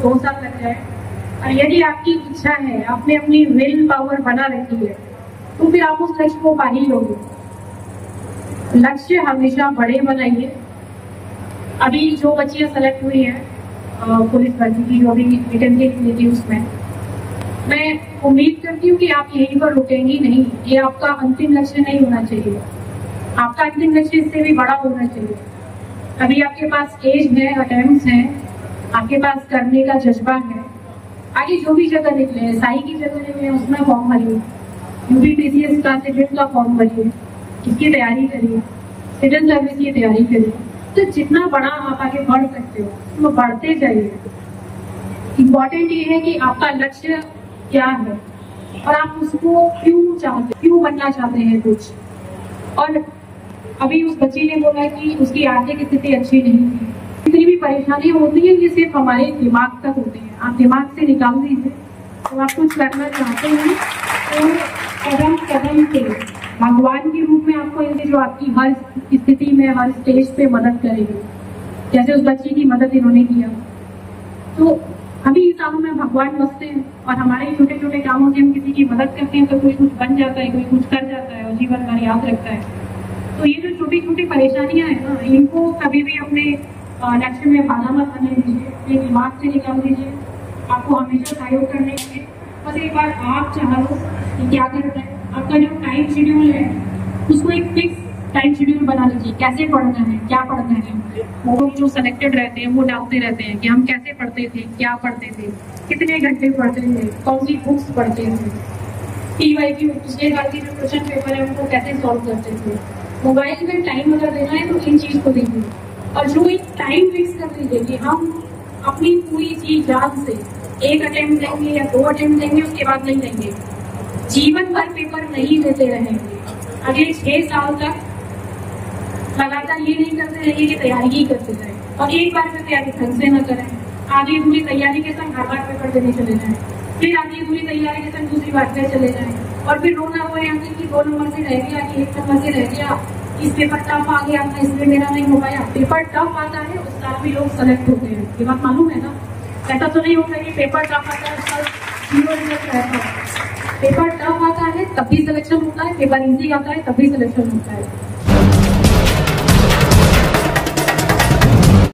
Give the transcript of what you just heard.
2 साल लग जाए, और यदि आपकी इच्छा है, आपने अपनी विल पावर बना रखी है, तो फिर आप उस लक्ष्य को पा ही लोगे। लक्ष्य हमेशा बड़े बनाइए। अभी जो बच्चियां सेलेक्ट हुई हैं पुलिस भर्ती की, जो अभी वैकेंसी निकली थी, उसमें मैं उम्मीद करती हूँ कि आप यहीं पर रुकेंगी नहीं। ये आपका अंतिम लक्ष्य नहीं होना चाहिए, आपका अंतिम लक्ष्य इससे भी बड़ा होना चाहिए। अभी आपके पास एज है, अटेम्प्ट्स हैं, आपके पास करने का जज्बा है। आगे जो भी जगह निकले, साई की जगह निकले, उसमें फॉर्म भरिए, यूपीपीसीएस का सिविल का फॉर्म भरिए, इसकी तैयारी करिए, सिविल सर्विस की तैयारी करिए। तो जितना बड़ा आप आगे बढ़ सकते हो तो बढ़ते जाइए। इम्पोर्टेंट ये है कि आपका लक्ष्य क्या है और आप उसको क्यों बनना चाहते हैं कुछ। और अभी उस बच्ची ने बोला कि उसकी आर्थिक स्थिति अच्छी नहीं थी। जितनी भी परेशानियां होती है ये सिर्फ हमारे दिमाग तक होती है, आप दिमाग से निकाल दीजिए। तो आप कुछ करना चाहते हैं तो कदम कदम पे भगवान के रूप में आपको इनके जो आपकी हर स्थिति में, हर स्टेज पे मदद करेंगे, जैसे उस बच्ची की मदद इन्होंने किया। तो अभी इस कामों में भगवान बसते हैं और हमारे छोटे छोटे कामों से हम किसी की मदद करते हैं तो कोई कुछ बन जाता है, कोई कुछ कर जाता है और जीवन भर याद रखता है। तो ये जो छोटी छोटी परेशानियां हैं ना, इनको कभी भी अपने लक्ष्य में बाधा मत बनने दीजिए, अपने दिमाग से निकाल दीजिए। आपको हमेशा सहयोग करने के लिए बस एक बार आप चाह लो कि क्या करना है। आपका जो टाइम शेड्यूल है उसको एक फिक्स टाइम शेड्यूल बना लीजिए, कैसे पढ़ना है, क्या पढ़ना है। वो लोग जो सिलेक्टेड रहते हैं वो डालते रहते हैं कि हम कैसे पढ़ते थे, क्या पढ़ते थे, कितने घंटे पढ़ते थे, कौन सी बुक्स पढ़ते थे, PYQ पिछले साल की जो क्वेश्चन पेपर है उनको कैसे सॉल्व करते थे। मोबाइल में टाइम अगर देना है तो इन चीज को दीजिए और जो एक टाइम फिक्स कर दीजिए कि हम अपनी पूरी चीज जान से 1 अटेम्प्ट देंगे या 2 अटेम्प्ट देंगे, उसके बाद नहीं देंगे। जीवन भर पेपर नहीं देते रहेंगे, अगले 6 साल तक लगातार ये नहीं करते रहिए कि तैयारी ही करते जाए और एक बार में तैयारी ढंग से न करें। आधी अधूरी तैयारी के संग हर बार पेपर देने चले जाए, फिर आधी अधूरी तैयारी के संग दूसरी बार में चले जाए और फिर रोना रोए आगे कि 2 नंबर से रह गया, कि 1 नंबर से रह गया, इस पेपर टफ आ गया था इसलिए मेरा नहीं हो पाया। पेपर टफ आता है उस साल भी लोग सेलेक्ट होते हैं, ये बात मालूम है ना। ऐसा तो नहीं होता कि पेपर टफ आता है उस साल 0 रिजल्ट रहता है। पेपर टफ आता है तब भी सिलेक्शन होता है, पेपर इजी आता है तब भी सिलेक्शन होता है।